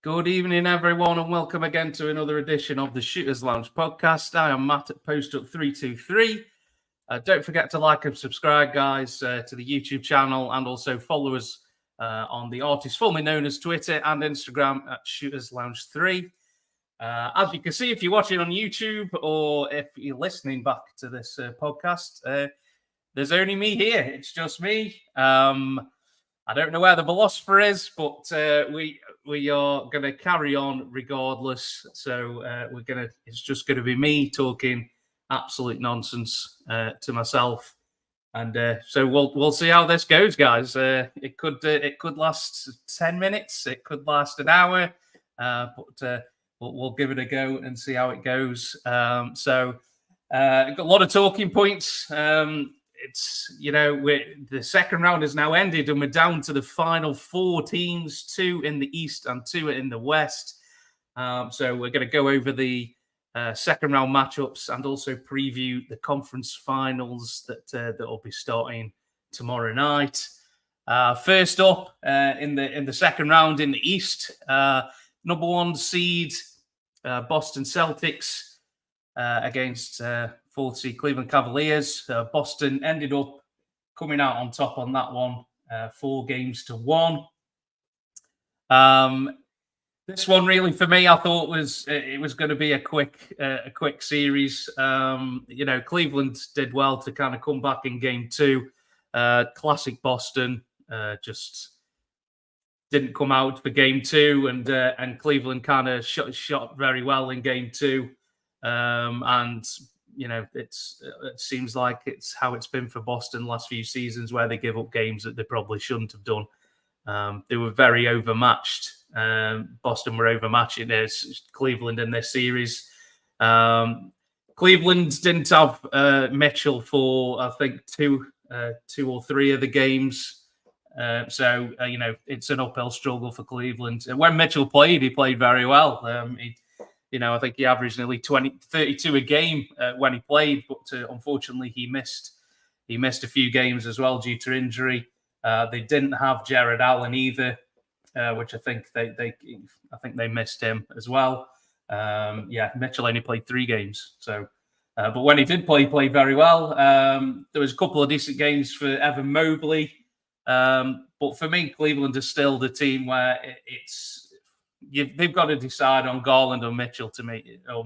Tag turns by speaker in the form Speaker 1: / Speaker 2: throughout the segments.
Speaker 1: Good evening, everyone, and welcome again to another edition of the Shooters Lounge podcast. I am Matt at PostUp323. Don't forget to like and subscribe, guys, to the YouTube channel, and also follow us on the artist formerly known as Twitter and Instagram at Shooters Lounge 3. As you can see, if you're watching on YouTube or if you're listening back to this podcast, there's only me here. It's just me. I don't know where the philosopher is, but we are going to carry on regardless. So it's just going to be me talking absolute nonsense to myself, and so we'll see how this goes, guys. It could last 10 minutes, it could last an hour, but we'll give it a go and see how it goes. So got a lot of talking points. It's, the second round has now ended and we're down to the final four teams, 2 in the East and 2 in the West. So we're going to go over the second round matchups and also preview the conference finals that will be starting tomorrow night. First up in the second round in the East, number 1 seed Boston Celtics against 4th seed Cleveland Cavaliers. Boston ended up coming out on top on that one, 4-1. This one really for me, I thought it was going to be a quick series. Cleveland did well to kind of come back in game 2. Classic Boston, just didn't come out for game 2, and Cleveland kind of shot very well in game 2. And it seems like it's how it's been for Boston the last few seasons, where they give up games that they probably shouldn't have done. They were very overmatched. Boston were overmatching Cleveland in this series. Cleveland didn't have Mitchell for, I think, two or three of the games. So it's an uphill struggle for Cleveland. And when Mitchell played, he played very well. I think he averaged nearly 32 a game when he played, but unfortunately he missed a few games as well due to injury. They didn't have Jared Allen either, which I think they missed him as well. Mitchell only played 3 games. So, but when he did play, he played very well. There was a couple of decent games for Evan Mobley, but for me, Cleveland is still the team where they've got to decide on Garland or Mitchell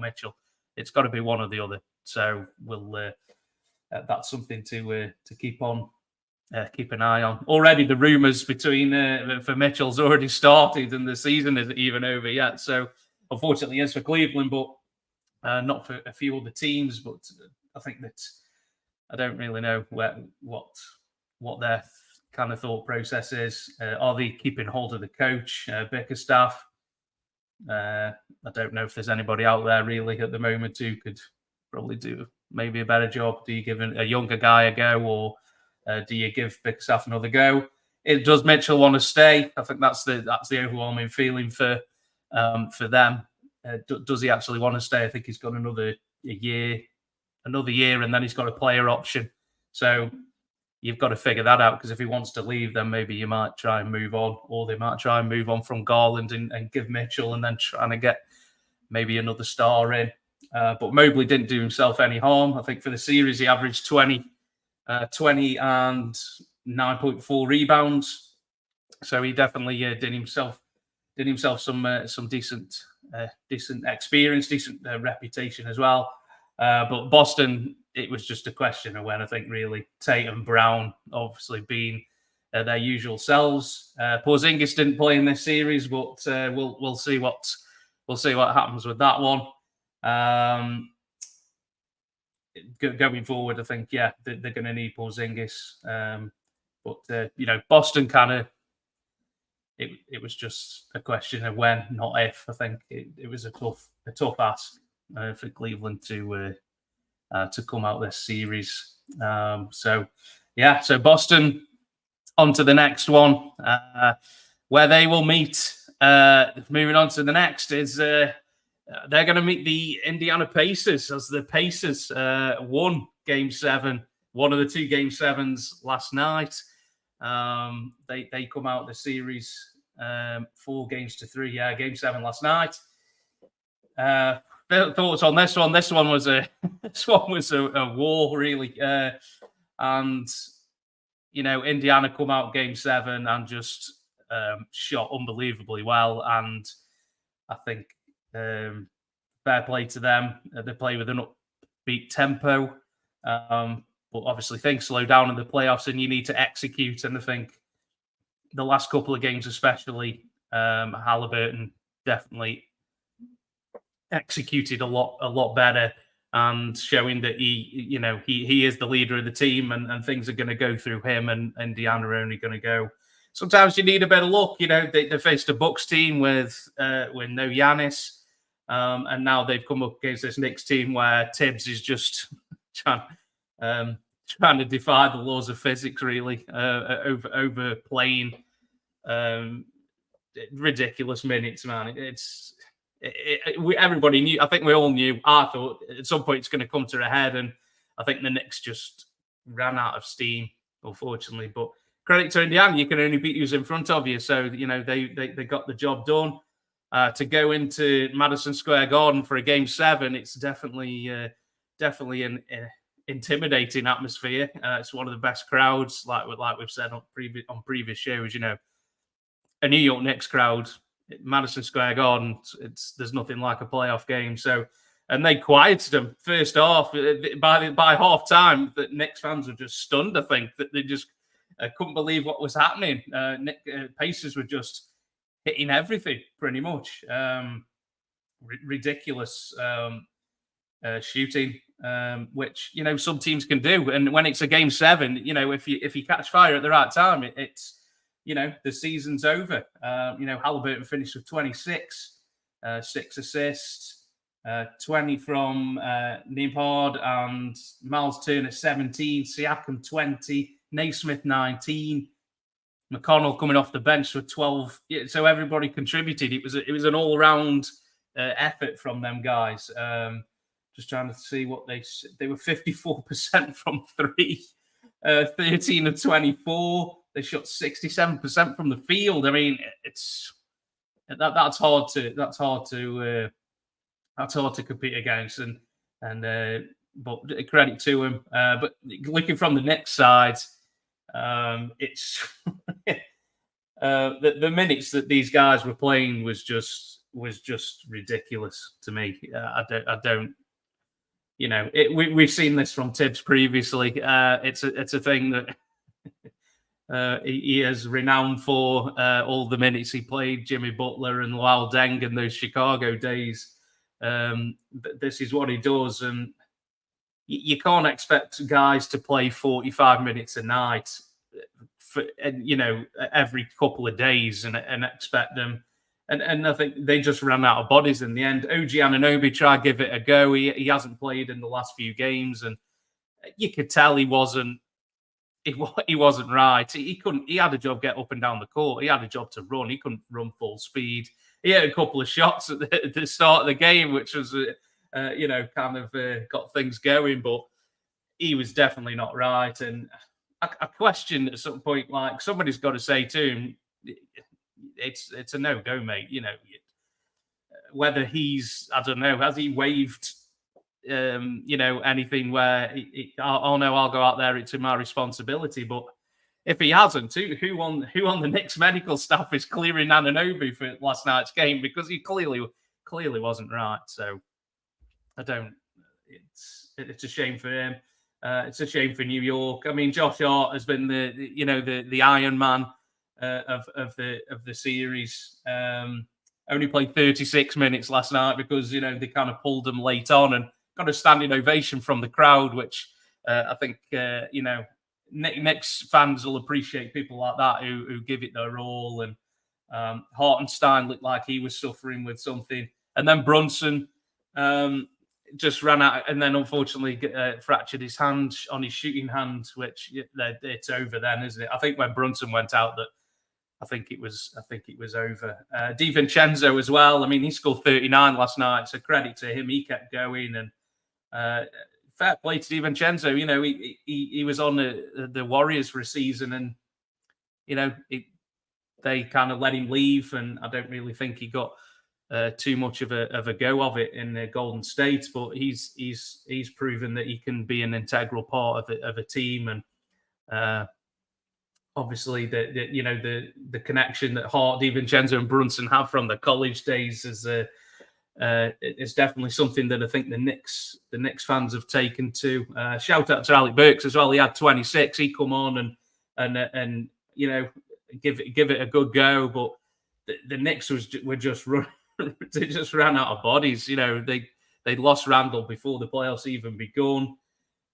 Speaker 1: Mitchell. It's got to be one or the other. So that's something to keep an eye on. Already the rumours for Mitchell's already started, and the season isn't even over yet. So unfortunately, yes, for Cleveland, but not for a few other teams. But I think that I don't really know what their kind of thought process is. Are they keeping hold of the coach, Bickerstaff? I don't know if there's anybody out there really at the moment who could probably do maybe a better job. Do you give a younger guy a go, or do you give Bickerstaff another go? Does Mitchell want to stay? I think that's the overwhelming feeling for them. Does he actually want to stay? I think he's got another year, and then he's got a player option. So you've got to figure that out, because if he wants to leave, then maybe you might try and move on, or they might try and move on from Garland and give Mitchell, and then trying to get maybe another star in. But Mobley didn't do himself any harm. I think for the series, he averaged 20 and 9.4 rebounds. So he definitely did himself some decent experience, decent reputation as well. But Boston, it was just a question of when. I think really Tatum, Brown, obviously being their usual selves. Porzingis didn't play in this series, but we'll see what happens with that one. Going forward, I think they're going to need Porzingis. But Boston kind of it was just a question of when, not if. I think it was a tough ask for Cleveland to come out this series. So Boston on to the next one, where they will meet. Moving on to the next is they're going to meet the Indiana Pacers, as the Pacers won Game 7, one of the 2 Game 7s last night. They come out the series 4-3. Yeah, game 7 last night. Thoughts on this one? This one was a war, really. And Indiana come out game 7 and just shot unbelievably well. And I think fair play to them. They play with an upbeat tempo. But obviously things slow down in the playoffs and you need to execute. And I think the last couple of games, especially, Halliburton definitely executed a lot better and showing that he is the leader of the team and things are going to go through him, and Indiana are only going to go. Sometimes you need a bit of luck. They faced a Bucks team with no Giannis, and now they've come up against this Knicks team where Tibbs is just trying to defy the laws of physics, really, overplaying ridiculous minutes, man. Everybody knew. I think we all knew. I thought at some point it's going to come to a head, and I think the Knicks just ran out of steam, unfortunately. But credit to Indiana, you can only beat who's in front of you. So they got the job done. To go into Madison Square Garden for a game 7, it's definitely an intimidating atmosphere. It's one of the best crowds, like we've said on previous shows. A New York Knicks crowd, Madison Square Garden, there's nothing like a playoff game. So, and they quieted them first half. By half time, the Knicks fans were just stunned. I think that they just couldn't believe what was happening. Pacers were just hitting everything pretty much. Ridiculous shooting, which some teams can do. And when it's a game 7, if you catch fire at the right time, it's the season's over. Halliburton finished with 26, 6 assists, 20 from Nembhard and Miles Turner 17, Siakam 20, Naismith 19, McConnell coming off the bench with 12. So everybody contributed. It was an all-round effort from them guys. Just trying to see what they were 54% from 3, 13 of 24. They shot 67% from the field. I mean, that's hard to compete against, but credit to him. But looking from the Knicks side, it's the minutes that these guys were playing was just ridiculous to me. I don't. We've seen this from Tibbs previously. It's a thing that. He is renowned for all the minutes he played, Jimmy Butler and Luol Deng in those Chicago days. This is what he does, and you can't expect guys to play 45 minutes a night every couple of days and expect them. And I think they just ran out of bodies in the end. OG Anunoby tried to give it a go. He hasn't played in the last few games, and you could tell he wasn't right. He couldn't. He had a job get up and down the court. He had a job to run. He couldn't run full speed. He had a couple of shots at the start of the game, which was, got things going. But he was definitely not right. And I questioned at some point, like somebody's got to say to him, "It's a no-go, mate." Whether he's, I don't know, has he waived? Anything where I'll go out there, it's my responsibility. But if he hasn't, who on the Knicks medical staff is clearing Anunoby for last night's game? Because he clearly wasn't right. So I don't. It's a shame for him. It's a shame for New York. I mean, Josh Hart has been the Iron Man of the series. Only played 36 minutes last night because they kind of pulled him late on and got a standing ovation from the crowd, which I think Knicks fans will appreciate people like that who give it their all. And Hartenstein looked like he was suffering with something, and then Brunson just ran out, and then unfortunately fractured his hand on his shooting hand, which it's over then, isn't it? I think when Brunson went out, that I think it was over. DiVincenzo as well. I mean, he scored 39 last night, so credit to him. He kept going, and fair play to DiVincenzo. He was on the Warriors for a season, and they kind of let him leave, and I don't really think he got too much of a go of it in Golden State. But he's proven that he can be an integral part of a team, and obviously the connection that Hart, DiVincenzo, and Brunson have from the college days is it's definitely something that I think the Knicks fans have taken to. Shout out to Alec Burks as well. He had 26. He come on and give it a good go. But the Knicks were just they just ran out of bodies. They'd lost Randall before the playoffs even begun.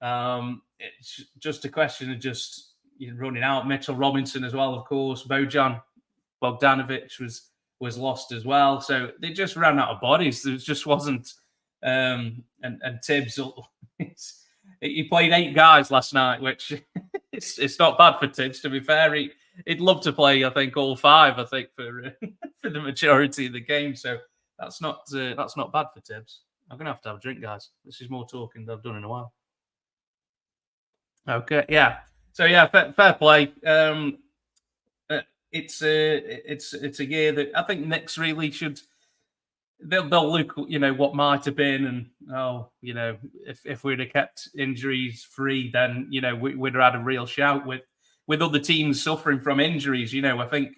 Speaker 1: It's just a question of just running out. Mitchell Robinson as well, of course. Bojan Bogdanovic was lost as well. So they just ran out of bodies. There just wasn't. And Tibbs, he played 8 guys last night, which it's not bad for Tibbs. To be fair, he'd love to play, I think, all 5. I think for the majority of the game. So that's not bad for Tibbs. I'm gonna have a drink, guys. This is more talking than I've done in a while. Okay, yeah. So yeah, fair play. It's a year that I think Knicks really should. They'll look, what might have been, and if we'd have kept injuries free, then we'd have had a real shout with other teams suffering from injuries. I think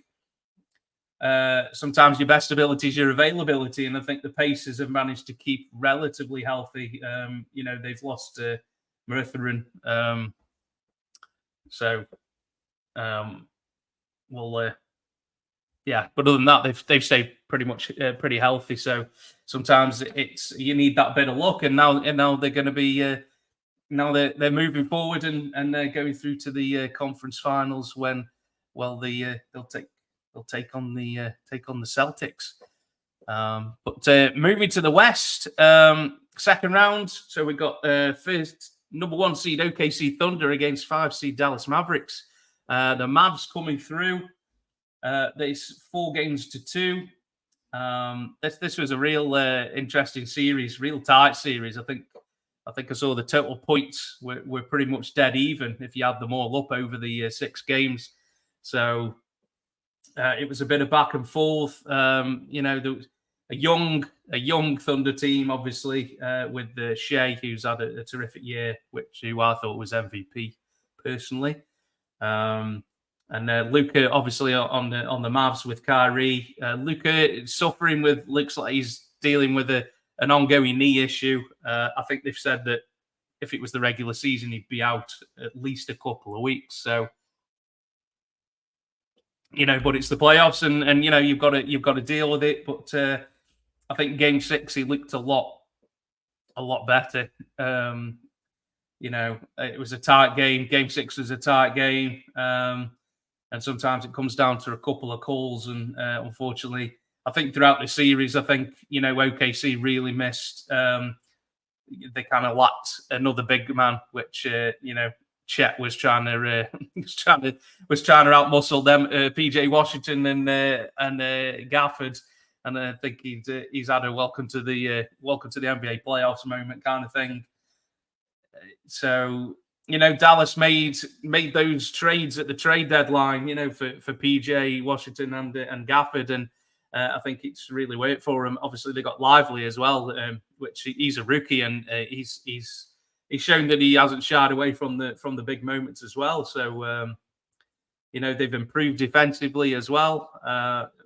Speaker 1: sometimes your best ability is your availability, and I think the Pacers have managed to keep relatively healthy. They've lost Mathurin, so but other than that, they've stayed pretty much pretty healthy. So sometimes you need that bit of luck, and now they're going to be now they're moving forward and they're going through to the conference finals when they'll take on the Celtics. But moving to the West, second round. So we got first number 1 seed OKC Thunder against 5 seed Dallas Mavericks. The Mavs coming through. There's 4-2. This was a real interesting series, real tight series. I think I saw the total points were pretty much dead even if you add them all up over the 6 games. So it was a bit of back and forth. There was a young Thunder team, obviously, with Shea, who's had a terrific year, who I thought was MVP personally. And Luka, obviously, on the Mavs with Kyrie. Luka suffering looks like he's dealing with an ongoing knee issue. I think they've said that if it was the regular season, he'd be out at least a couple of weeks. So, but it's the playoffs, and you've got to deal with it. But I think Game 6 he looked a lot better. It was a tight game. Game 6 was a tight game. And sometimes it comes down to a couple of calls. And unfortunately, I think throughout the series, OKC really missed. They kind of lacked another big man, which Chet was trying to outmuscle them, PJ Washington and Gafford. And I think he's had a welcome to the NBA playoffs moment kind of thing. So. Dallas made those trades at the trade deadline, for PJ Washington and Gafford, and I think it's really worked for them. Obviously, they got Lively as well, which he's a rookie, and he's shown that he hasn't shied away from the big moments as well. So they've improved defensively as well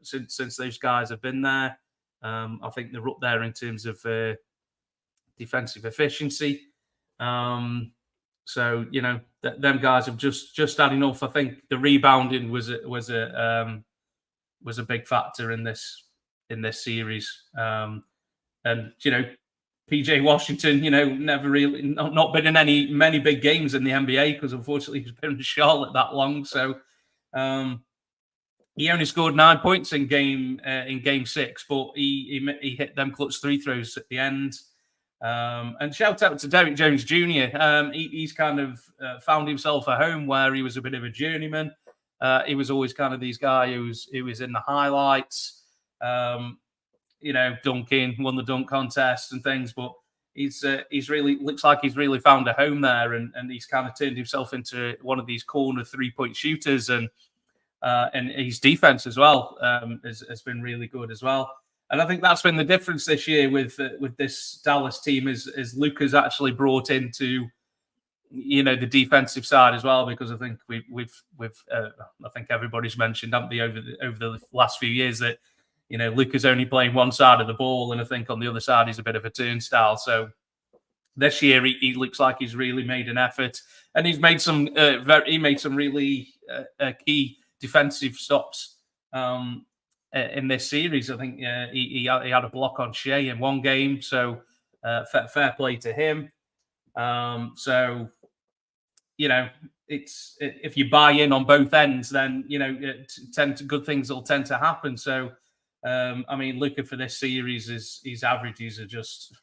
Speaker 1: since those guys have been there. I think they're up there in terms of defensive efficiency. So them guys have just had enough. I think the rebounding was a big factor in this series. And PJ Washington, never really not been in many big games in the NBA because unfortunately he's been in Charlotte that long. So he only scored 9 points in game 6, but he hit them clutch 3 throws at the end. And shout out to Derrick Jones Jr. He's kind of found himself a home where he was a bit of a journeyman. He was always kind of these guy who was in the highlights, dunking, won the dunk contest and things. But he's really looks like he's really found a home there, and he's kind of turned himself into one of these corner 3-point shooters. And and his defense as well has been really good as well. And I think that's been the difference this year with this Dallas team is Luka's actually brought into the defensive side as well, because I think we've I think everybody's mentioned, haven't they, over the last few years that Luka's only playing one side of the ball, and I think on the other side he's a bit of a turnstile. So this year he looks like he's really made an effort, and he's made some really key defensive stops in this series. I think he had a block on Shea in one game, so fair play to him. So it's if you buy in on both ends, then good things will tend to happen. So I mean, Luka for this series, his averages are just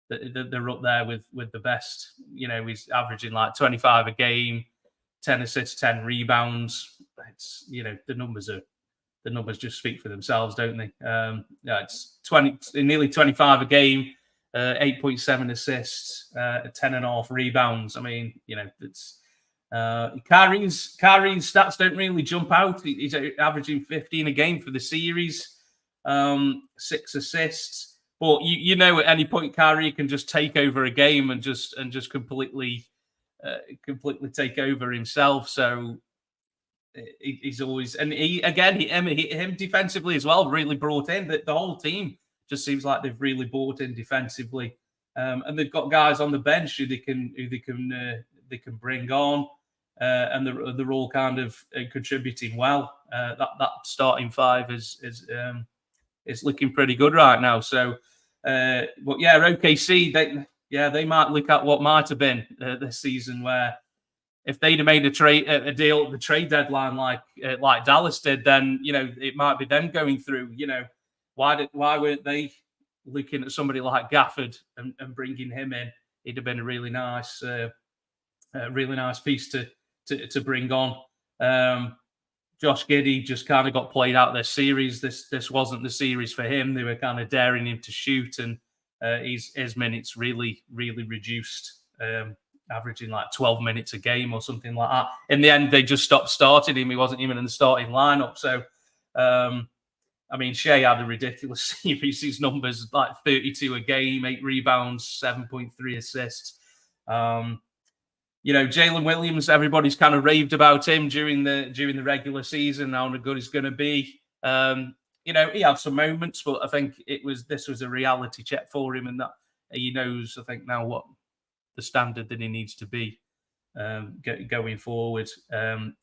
Speaker 1: they're up there with the best. He's averaging like 25 a game, 10 assists, 10 rebounds. It's the numbers just speak for themselves, don't they? It's nearly 25 a game, 8.7 assists, 10.5 rebounds. I mean, it's Kyrie's stats don't really jump out. He's averaging 15 a game for the series, 6 assists. But at any point, Kyrie can just take over a game and just completely take over himself. So he's always, and him defensively as well, really brought in the whole team. Just seems like they've really bought in defensively, and they've got guys on the bench who they can bring on, and they're all kind of contributing well. That starting five is looking pretty good right now. So, but yeah, OKC they might look at what might have been this season, where if they'd have made a deal at the trade deadline like Dallas did, then it might be them going through. Why weren't they looking at somebody like Gafford and bringing him in? He'd have been a really nice piece to bring on. Josh Giddey just kind of got played out of their series. This wasn't the series for him. They were kind of daring him to shoot, and his minutes really reduced, averaging like 12 minutes a game or something like that. In the end, they just stopped starting him. He wasn't even in the starting lineup. So, I mean, Shea had a ridiculous series. His numbers like 32 a game, 8 rebounds, 7.3 assists. Jalen Williams, everybody's kind of raved about him during the regular season, how good he's going to be. He had some moments, but I think this was a reality check for him, and that he knows, I think, now what the standard that he needs to be going forward.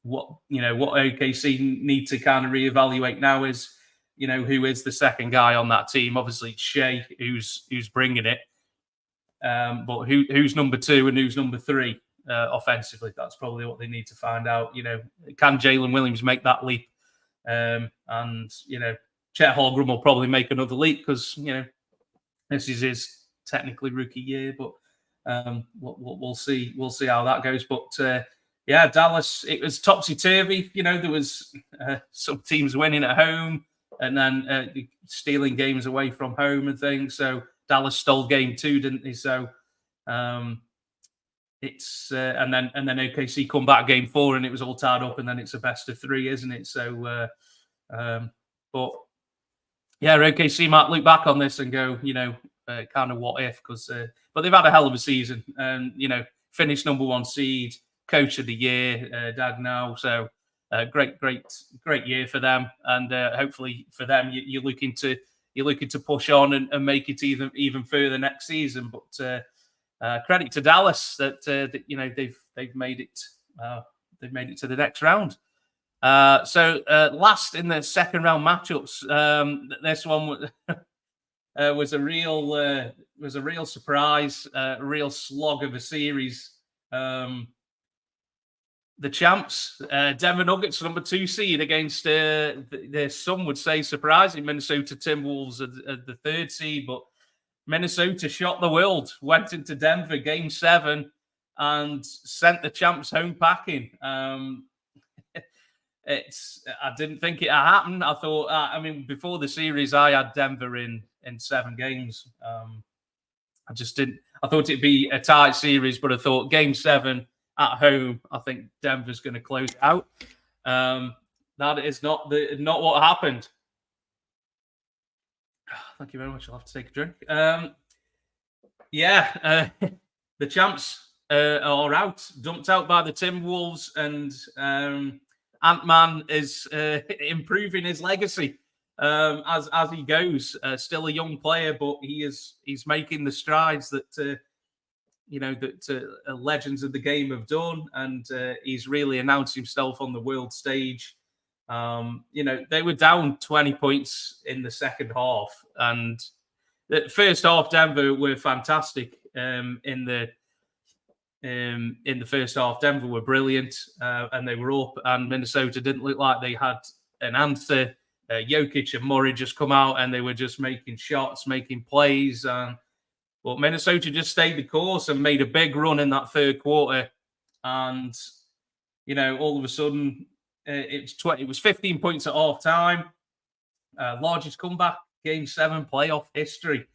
Speaker 1: What OKC need to kind of reevaluate now is, who is the second guy on that team? Obviously, it's Shea who's bringing it, but who's number 2 and who's number 3 offensively? That's probably what they need to find out. Can Jalen Williams make that leap? And Chet Holmgren will probably make another leap because this is his technically rookie year, but we'll see. We'll see how that goes. But Dallas, it was topsy turvy. There was some teams winning at home and then stealing games away from home and things. So Dallas stole game 2, didn't they? So it's and then OKC come back game 4 and it was all tied up, and then it's a best of 3, isn't it? So but yeah, OKC might look back on this and go, kind of what if, because but they've had a hell of a season, and finished number 1 seed, coach of the year, Dag now. So great year for them, and hopefully for them you're looking to push on and make it even further next season. But credit to Dallas that they've made it to the next round. So last in the second round matchups, this one was a real surprise, a real slog of a series. The champs, Denver Nuggets, number 2 seed against some would say surprising Minnesota Timberwolves at the 3rd seed, but Minnesota shot the world, went into Denver game 7 and sent the champs home packing. I didn't think it happened. I thought, before the series, I had Denver in 7 games. I just didn't. I thought it'd be a tight series, but I thought game 7 at home, I think Denver's going to close it out. That is not what happened. Thank you very much. I'll have to take a drink. The champs are out, dumped out by the Timberwolves, and Ant-Man is improving his legacy as he goes. Still a young player, but he's making the strides that legends of the game have done, and he's really announced himself on the world stage. They were down 20 points in the second half, and the first half Denver were fantastic. In the first half, Denver were brilliant, and they were up, and Minnesota didn't look like they had an answer. Jokic and Murray just come out, and they were just making shots, making plays. But Minnesota just stayed the course and made a big run in that third quarter. And, all of a sudden, it was 15 points at half time. Largest comeback, Game 7 playoff history.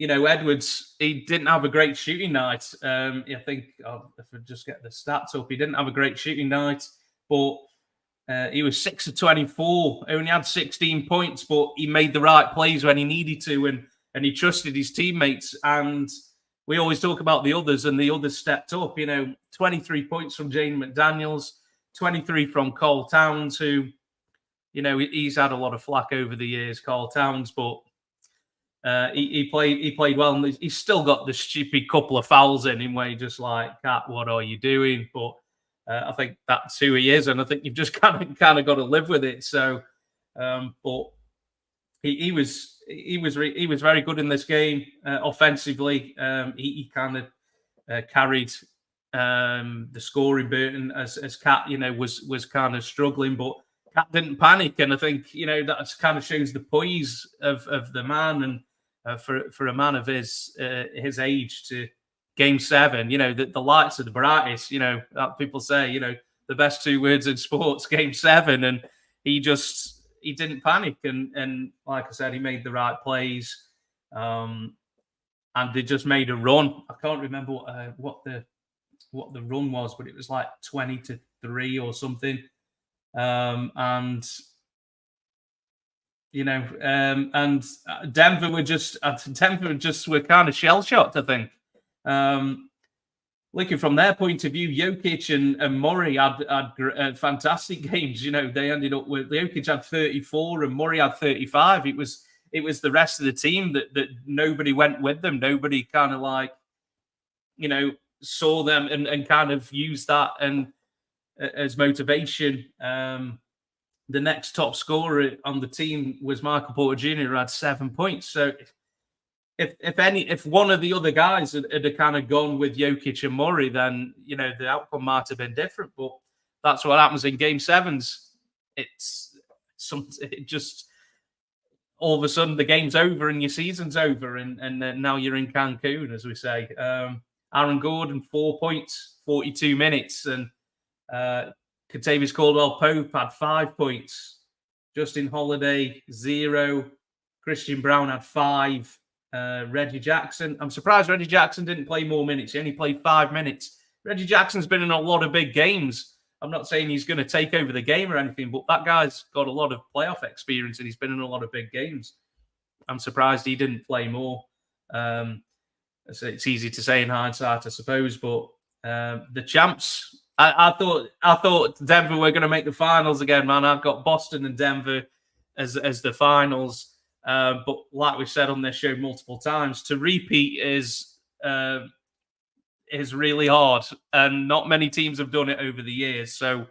Speaker 1: Edwards, he didn't have a great shooting night. I think, if I just get the stats up, he didn't have a great shooting night, but he was 6 of 24, only had 16 points, but he made the right plays when he needed to, and he trusted his teammates. And we always talk about the others, and the others stepped up. 23 points from Jaden McDaniels, 23 from Karl Towns, who, he's had a lot of flack over the years, Karl Towns, but he played well, and he's still got the stupid couple of fouls in him where you're just like, Cat, what are you doing? But I think that's who he is, and I think you've just kind of got to live with it. So, but he was very good in this game offensively. He kind of carried the scoring burden as Cat, was kind of struggling, but Cat didn't panic, and I think that kind of shows the poise of the man, and for a man of his age to Game 7, the lights are the brightest. That people say, the best two words in sports, Game 7, and he didn't panic, and like I said, he made the right plays, and they just made a run. I can't remember what the run was, but it was like 20-3 or something. And Denver were just were kind of shell shocked, I think. Looking from their point of view, Jokic and Murray had fantastic games. They ended up with Jokic had 34 and Murray had 35. It was the rest of the team that nobody went with them. Nobody kind of saw them and kind of used that and as motivation. The next top scorer on the team was Michael Porter Jr., who had 7 points. So if one of the other guys had kind of gone with Jokic and Murray, then the outcome might have been different. But that's what happens in Game 7s. It just all of a sudden the game's over and your season's over, and now you're in Cancun, as we say. Aaron Gordon, 4 points, 42 minutes, and Kentavious Caldwell-Pope had 5 points. Justin Holiday, 0. Christian Brown had 5. Reggie Jackson. I'm surprised Reggie Jackson didn't play more minutes. He only played 5 minutes. Reggie Jackson's been in a lot of big games. I'm not saying he's going to take over the game or anything, but that guy's got a lot of playoff experience and he's been in a lot of big games. I'm surprised he didn't play more. It's easy to say in hindsight, I suppose, but the champs. I thought Denver were going to make the finals again, man. I've got Boston and Denver as the finals. But like we've said on this show multiple times, to repeat is really hard, and not many teams have done it over the years. So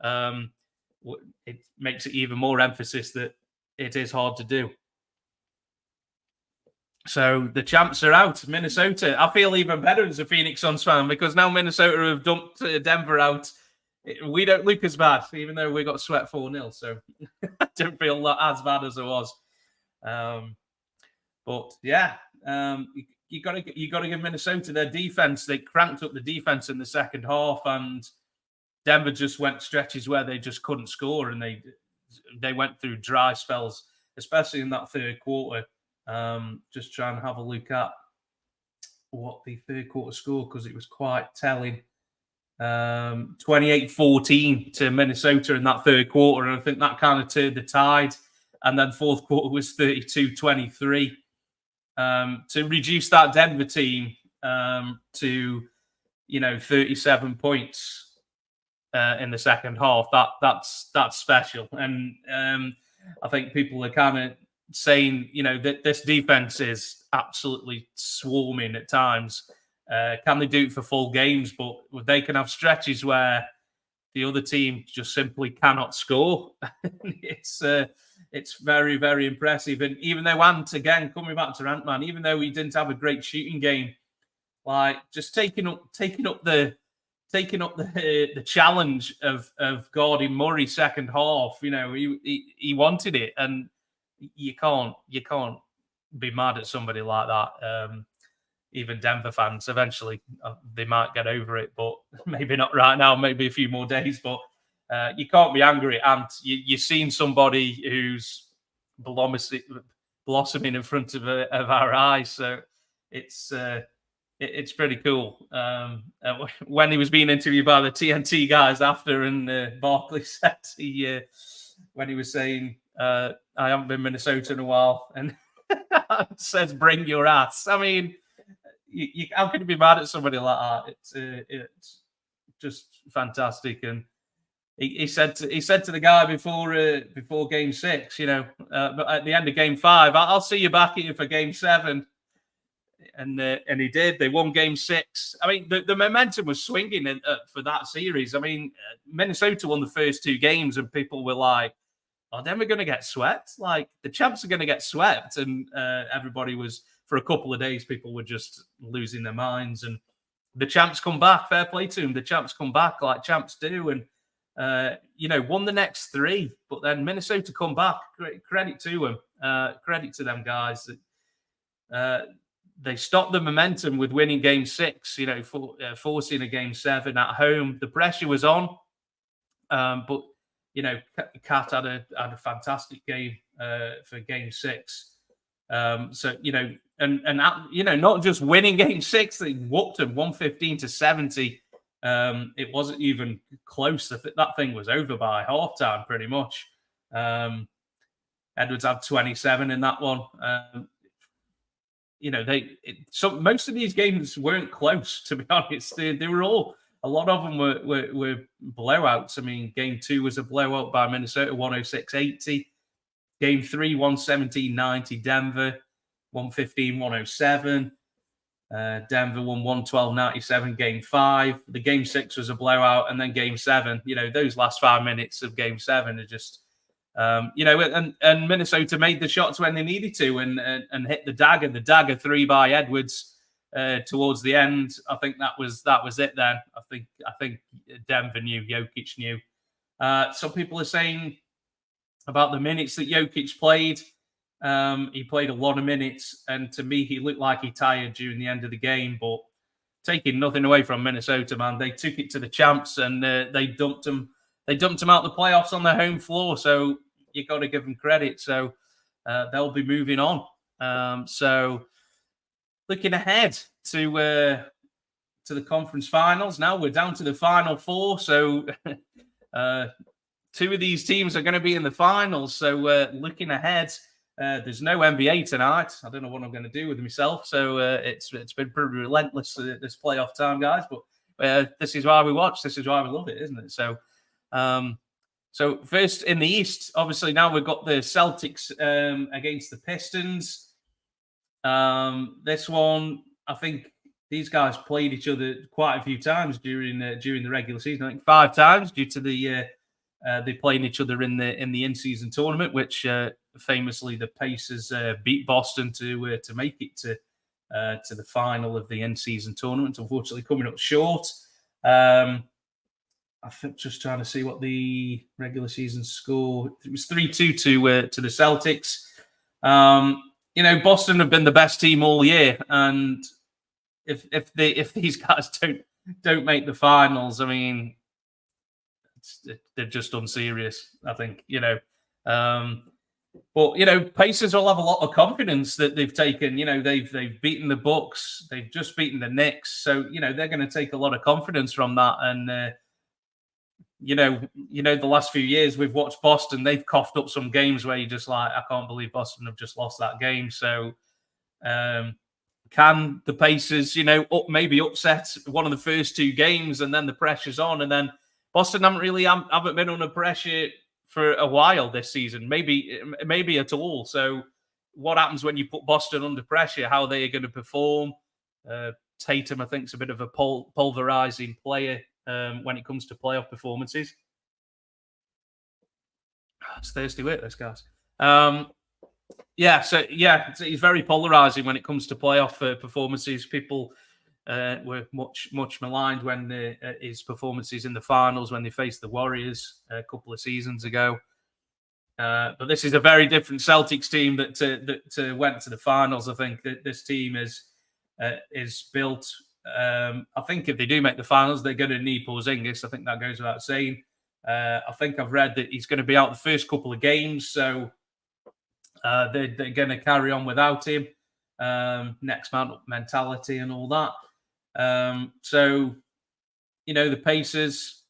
Speaker 1: it makes it even more emphasis that it is hard to do. So the champs are out, Minnesota. I feel even better as a Phoenix Suns fan because now Minnesota have dumped Denver out. We don't look as bad, even though we got swept 4-0. So I don't feel as bad as I was. But yeah, you got to give Minnesota their defense. They cranked up the defense in the second half, and Denver just went stretches where they just couldn't score, and they went through dry spells, especially in that third quarter. Just try and have a look at what the third quarter score because it was quite telling. 28-14 to Minnesota in that third quarter. And I think that kind of turned the tide. And then fourth quarter was 32-23 to reduce that Denver team to, 37 points in the second half. That's special. And I think people are kind of saying, that this defense is absolutely swarming at times. Can they do it for full games? But they can have stretches where the other team just simply cannot score. It's very, very impressive. And even though Ant, again, coming back to Ant-Man, even though he didn't have a great shooting game, like just taking up the challenge of guarding Murray second half, he wanted it, and you can't be mad at somebody like that. Even Denver fans, eventually they might get over it, but maybe not right now, maybe a few more days. But you can't be angry. And you've seen somebody who's blossoming in front of our eyes. So it's pretty cool. When he was being interviewed by the TNT guys after, and Barkley said when he was saying, I haven't been Minnesota in a while, and says, bring your ass. I mean, how can you be mad at somebody like that? It's just fantastic. And he said to the guy before Game 6, but at the end of Game 5, I'll see you back here for Game 7. And he did. They won Game 6. I mean, the momentum was swinging for that series. I mean, Minnesota won the first 2 games, and people were like, "Oh, then we're going to get swept. Like the champs are going to get swept." And everybody was, for a couple of days, people were just losing their minds. And the champs come back. Fair play to them. The champs come back like champs do, and won the next 3. But then Minnesota come back. Great credit to them. Credit to them guys. They stopped the momentum with winning Game 6. Forcing a Game 7 at home. The pressure was on, but Cat had a fantastic game for Game 6. Not just winning Game 6, they whooped them 115-70. It wasn't even close. That thing was over by halftime, pretty much. Edwards had 27 in that one. Most of these games weren't close, to be honest. They were all. A lot of them were blowouts. I mean, Game 2 was a blowout by Minnesota, 106-80. Game 3, 117-90. Denver, 115-107. Denver won 112-97. Game 5. The Game 6 was a blowout, and then Game 7. Those last 5 minutes of Game 7 are just. And Minnesota made the shots when they needed to, and hit the dagger 3 by Edwards towards the end. I think that was it. Then I think Denver knew, Jokic knew. Some people are saying about the minutes that Jokic played. He played a lot of minutes, and to me, he looked like he tired during the end of the game. But taking nothing away from Minnesota, man, they took it to the champs, and they dumped them. They dumped them out the playoffs on their home floor. So you got to give them credit. So they'll be moving on. So looking ahead to the conference finals. Now we're down to the final 4. So 2 of these teams are going to be in the finals. So looking ahead, there's no NBA tonight. I don't know what I'm going to do with myself. So it's been pretty relentless this playoff time, guys. But this is why we watch. This is why we love it, isn't it? So. So first in the East, obviously now we've got the Celtics against the Pistons. This one, I think these guys played each other quite a few times during the regular season. I think 5 times due to they playing each other in the in-season tournament, which famously the Pacers beat Boston to make it to the final of the in-season tournament. Unfortunately, coming up short. I think just trying to see what the regular season score. It was 3-2 to the Celtics. Boston have been the best team all year, and if these guys don't make the finals, I mean, they're just unserious. I think But Pacers will have a lot of confidence that they've taken. They've beaten the Bucks, they've just beaten the Knicks, so they're going to take a lot of confidence from that. And the last few years we've watched Boston. They've coughed up some games where you're just like, I can't believe Boston have just lost that game. So, can the Pacers, maybe upset one of the first two games, and then the pressure's on, and then Boston haven't been under pressure for a while this season, maybe at all. So, what happens when you put Boston under pressure? How they are going to perform? Tatum, I think, is a bit of a pulverizing player when it comes to playoff performances. It's thirsty work, this guys. He's very polarizing when it comes to playoff performances. People were much maligned when his performances in the finals when they faced the Warriors a couple of seasons ago. But this is a very different Celtics team that went to the finals. I think that this team is built. I think if they do make the finals, they're going to need Porzingis. I think that goes without saying. I think I've read that he's going to be out the first couple of games, so they're going to carry on without him. Next man up mentality and all that. So the Pacers,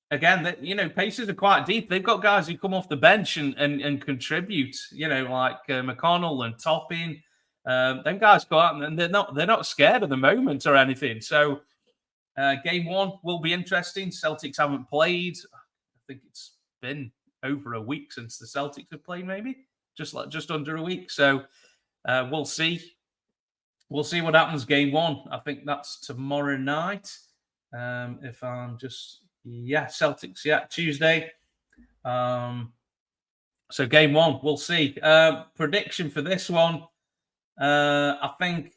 Speaker 1: again, Pacers are quite deep. They've got guys who come off the bench and contribute, like McConnell and Toppin. Them guys go out and they're not scared at the moment or anything. So game one will be interesting. Celtics haven't played. I think it's been over a week since the Celtics have played, maybe just under a week. So we'll see. We'll see what happens game one. I think that's tomorrow night. If I'm Celtics, Tuesday. So game one, we'll see. Prediction for this one. I think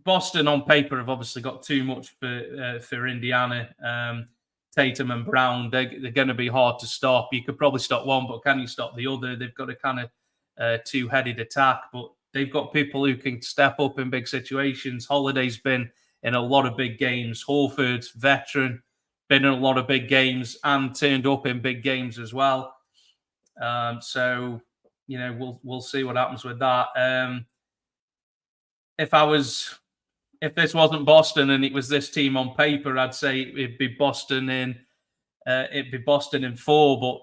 Speaker 1: Boston on paper have obviously got too much for Indiana. Tatum and Brown, they're going to be hard to stop. You could probably stop one, but can you stop the other? They've got a kind of two-headed attack, but they've got people who can step up in big situations. Holiday's been in a lot of big games. Horford's veteran, been in a lot of big games and turned up in big games as well. So we'll see what happens with that. If this wasn't Boston and it was this team on paper, I'd say it'd be Boston in 4. But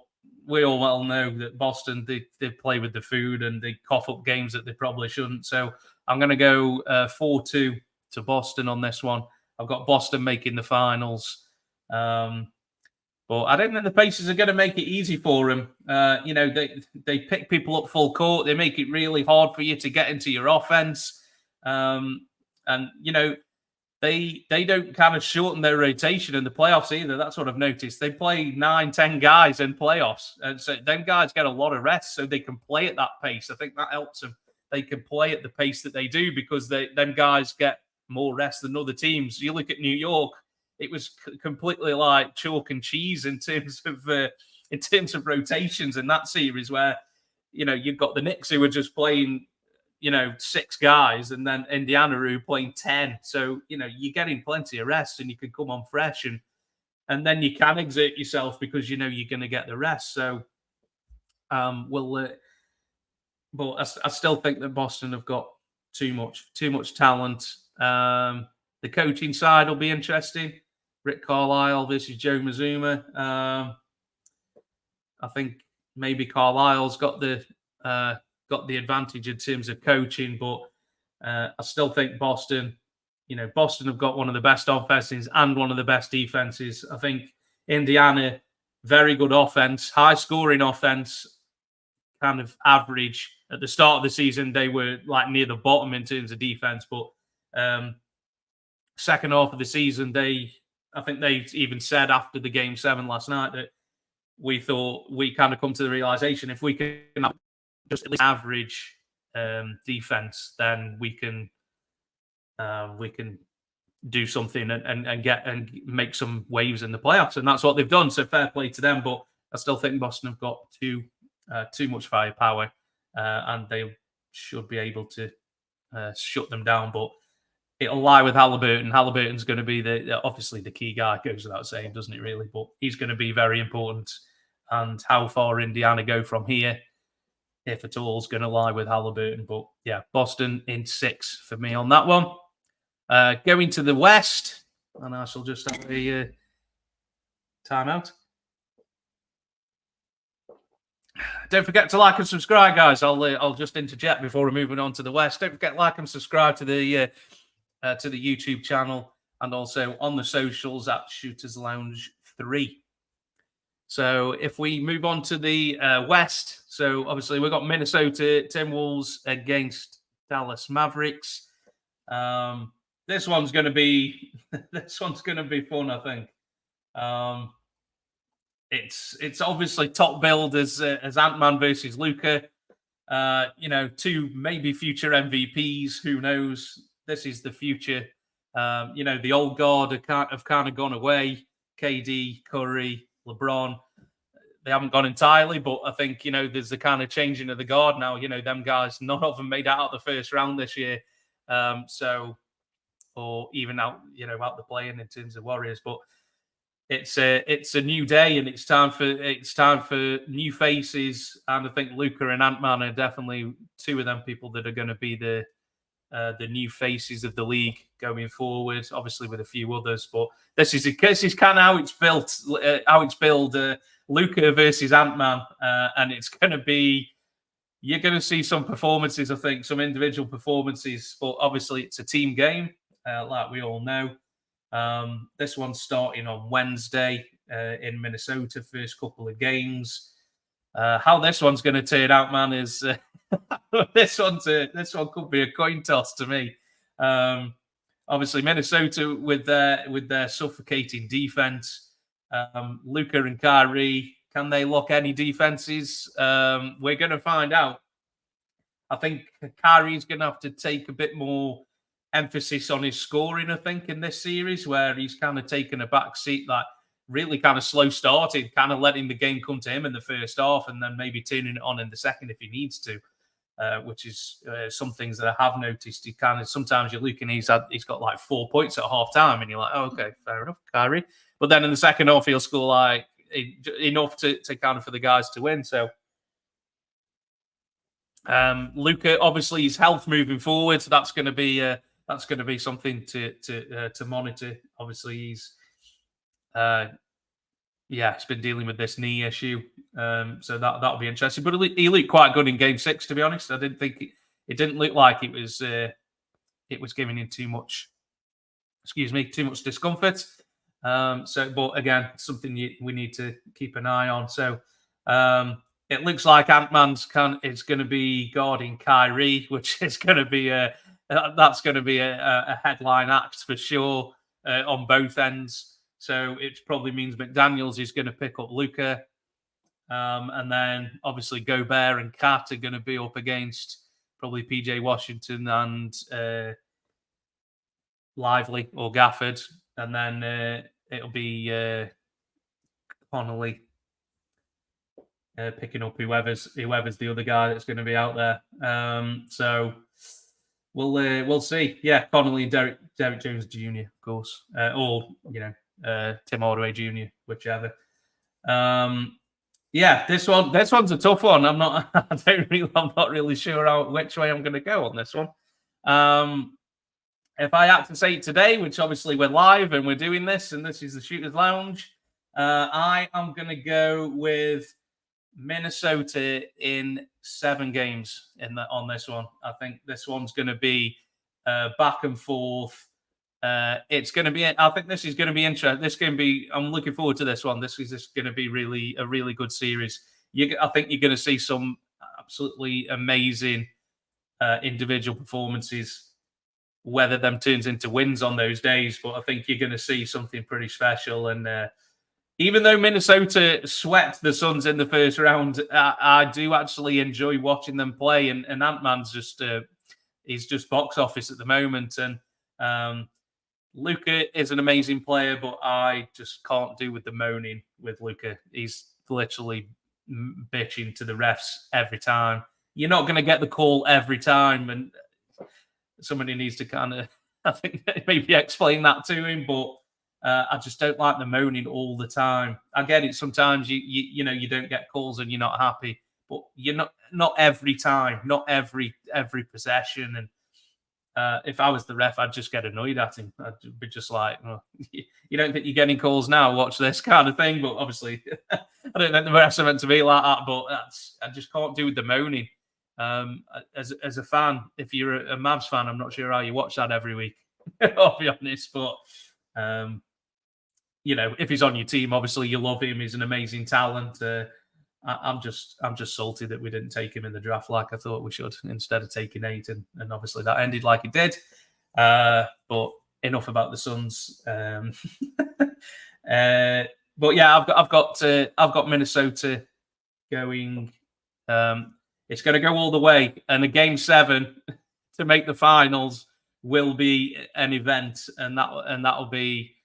Speaker 1: we all well know that Boston they play with the food and they cough up games that they probably shouldn't. So I'm going to go 4-2 to Boston on this one. I've got Boston making the finals. But I don't think the Pacers are going to make it easy for them. They pick people up full court. They make it really hard for you to get into your offense. And they don't kind of shorten their rotation in the playoffs either. That's what I've noticed. They play 9-10 guys in playoffs, and so them guys get a lot of rest, so they can play at that pace. I think that helps them. They can play at the pace that they do because them guys get more rest than other teams. You look at New York; it was completely like chalk and cheese in terms of rotations in that series, where you've got the Knicks who were just playing 6 guys, and then Indiana who playing 10. So, you're getting plenty of rest and you can come on fresh and then you can exert yourself because you're going to get the rest. So, but I still think that Boston have got too much talent. The coaching side will be interesting. Rick Carlisle versus Joe Mazzulla. I think maybe Carlisle's got the advantage in terms of coaching, but I still think Boston have got one of the best offenses and one of the best defenses. I think Indiana, very good offense, high scoring offense, kind of average. At the start of the season, they were like near the bottom in terms of defense, but second half of the season, I think they even said after the game 7 last night that we thought we kind of come to the realization if we can have just at least average defense, then we can do something and make some waves in the playoffs, and that's what they've done. So fair play to them, but I still think Boston have got too much firepower, and they should be able to shut them down. But it'll lie with Halliburton. Halliburton's going to be obviously the key guy. Goes without saying, doesn't it? Really, but he's going to be very important. And how far Indiana go from here? if at all, is going to lie with Halliburton. But yeah, Boston in 6 for me on that one. Going to the West, and I shall just have a timeout. Don't forget to like and subscribe, guys. I'll just interject before we're moving on to the West. Don't forget to like and subscribe to the YouTube channel, and also on the socials at Shooters Lounge 3. So if we move on to the West, so obviously we've got Minnesota Timberwolves against Dallas Mavericks. This one's going to be fun, I think. It's obviously top billed as Ant-Man versus Luka. Two maybe future MVPs. Who knows? This is the future. The old guard have kind of gone away. KD, Curry, LeBron. They haven't gone entirely, but I think, there's the kind of changing of the guard now. Them guys, none of them made it out of the first round this year. Or even out the playing in terms of Warriors. But it's a new day, and it's time for new faces. And I think Luka and Ant-Man are definitely two of them people that are going to be the new faces of the league going forward. Obviously with a few others, but this is kind of how it's built. Luka versus Ant-Man, and it's going to be. You're going to see some performances, I think, some individual performances, but obviously it's a team game, like we all know. This one's starting on Wednesday in Minnesota, first couple of games. How this one's going to turn out, man, is this one could be a coin toss to me. Obviously, Minnesota with their suffocating defense. Luka and Kyrie, can they lock any defenses? We're going to find out. I think Kyrie's going to have to take a bit more emphasis on his scoring, I think, in this series, where he's kind of taken a back seat, like really kind of slow started, kind of letting the game come to him in the first half and then maybe turning it on in the second if he needs to, which is some things that I have noticed. He kind of, sometimes you're looking, he's got like 4 points at half time and you're like, oh, okay, fair enough, Kyrie. But then in the second half, he'll score like enough to kind of for the guys to win. So Luka, obviously his health moving forward, so that's going to be something to monitor. Obviously, he's been dealing with this knee issue, so that'll be interesting. But he looked quite good in Game 6, to be honest. I didn't think it didn't look like it was giving him too much discomfort. But again, something we need to keep an eye on. So it looks like Ant-Man's is going to be guarding Kyrie, which is going to be that's going to be a headline act for sure on both ends. So it probably means McDaniels is going to pick up Luka. And then obviously Gobert and Kat are going to be up against probably PJ Washington and Lively or Gafford. And then it'll be Connolly picking up whoever's the other guy that's going to be out there. So we'll see. Yeah, Connolly and Derek Jones Jr. of course, or Tim Hardaway Jr. whichever. This one's a tough one. I'm not really sure which way I'm going to go on this one. If I had to say it today, which obviously we're live and we're doing this, and this is the Shooters Lounge, I am going to go with Minnesota in 7 games on this one. I think this one's going to be back and forth. It's going to be. I think this is going to be interesting. This is going to be. I'm looking forward to this one. This is just going to be a really good series. I think you're going to see some absolutely amazing individual performances. Whether them turns into wins on those days, but I think you're going to see something pretty special. And even though Minnesota swept the Suns in the first round, I do actually enjoy watching them play. And Ant-Man's he's just box office at the moment. And Luka is an amazing player, but I just can't do with the moaning with Luka. He's literally bitching to the refs every time. You're not going to get the call every time, and somebody needs to kind of, I think, maybe explain that to him. But I just don't like the moaning all the time. I get it. Sometimes you don't get calls and you're not happy, but you're not every time, not every possession. And if I was the ref, I'd just get annoyed at him. I'd be just like, oh, you don't think you're getting calls now? Watch this kind of thing. But obviously, I don't think the refs are meant to be like that. But I just can't do with the moaning. As a fan, if you're a Mavs fan, I'm not sure how you watch that every week. I'll be honest, but if he's on your team, obviously you love him. He's an amazing talent. I'm just salty that we didn't take him in the draft like I thought we should, instead of taking Ayton, and obviously that ended like it did. But enough about the Suns. But yeah, I've got Minnesota going. It's going to go all the way, and a Game 7 to make the finals will be an event, and that'll be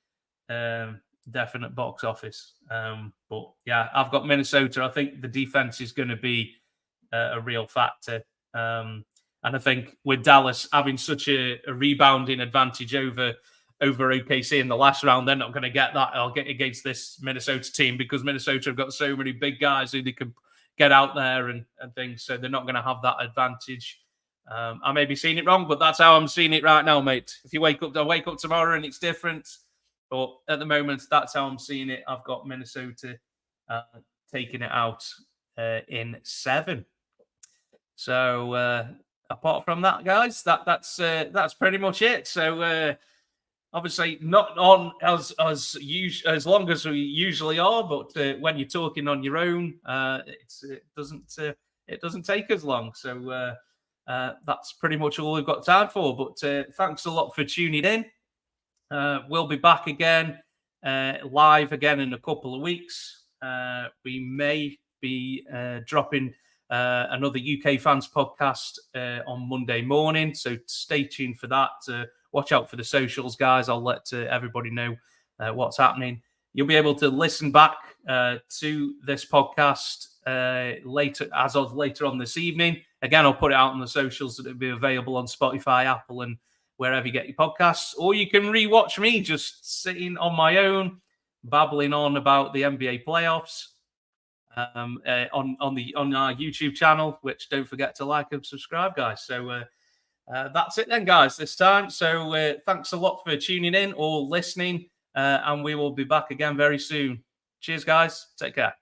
Speaker 1: definite box office. But yeah, I've got Minnesota. I think the defense is going to be a real factor, and I think with Dallas having such a rebounding advantage over OKC in the last round, they're not going to get that. I'll get against this Minnesota team, because Minnesota have got so many big guys who they can get out there and things, so they're not going to have that advantage. I may be seeing it wrong, but that's how I'm seeing it right now, mate. If you I wake up tomorrow and it's different, but at the moment, that's how I'm seeing it. I've got Minnesota taking it out in 7. So apart from that, guys, that's pretty much it. So obviously not on as long as we usually are, but when you're talking on your own, it doesn't take as long. So that's pretty much all we've got time for. But thanks a lot for tuning in. We'll be back again live again in a couple of weeks. We may be dropping another UK Fans podcast on Monday morning, so stay tuned for that. Watch out for the socials, guys. I'll let everybody know what's happening. You'll be able to listen back to this podcast later on this evening. Again, I'll put it out on the socials, that it'll be available on Spotify, Apple, and wherever you get your podcasts. Or you can rewatch me just sitting on my own, babbling on about the NBA playoffs on our YouTube channel, which don't forget to like and subscribe, guys. So that's it then, guys, this time. So thanks a lot for tuning in or listening, and we will be back again very soon. Cheers, guys. Take care.